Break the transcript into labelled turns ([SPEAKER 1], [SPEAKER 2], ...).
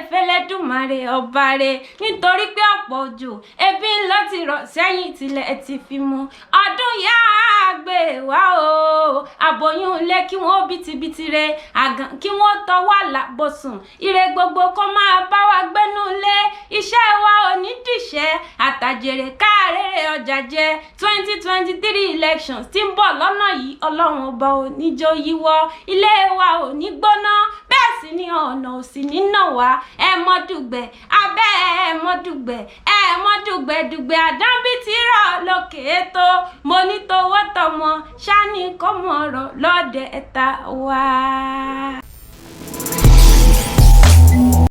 [SPEAKER 1] fẹ́lẹ́dùmarè ọba rẹ̀ nítorí pé ọ̀pọ̀ òjò ebi ń lọ ti rọ̀ sẹ́yìn tilẹ̀ ti fi mu ọdún yá gbé wá o àbòyún ilé kí wọ́n bìtìbìtì rẹ̀ àgàn kí wọ́n tọwọ́ àlàbòsùn ire gbogbo kó máa bá wa gbénú lé iṣẹ́ wa ò ní dìṣẹ́ àtàjèrè káàrèrè ọjà jẹ 2023 elections tí ń bọ̀ lọ́nà yìí ọlọ́run ọba ò ní jó yíwọ́ ilé wa ò ní gbóná bẹ́ẹ̀ sì ni ọ̀nà ò sì ní nà wá ẹ mọ́ dùgbẹ̀ abẹ́ ẹ mọ́ dùgbẹ̀ ẹ mọ́ dùgbẹ̀dùgbẹ̀ àdánbí ti rọ̀ lókè ètò mo ní towó tọmọ ṣáà ní kọ́mọ ọ̀rọ̀ lọ́dẹ̀ ẹ̀ta wá.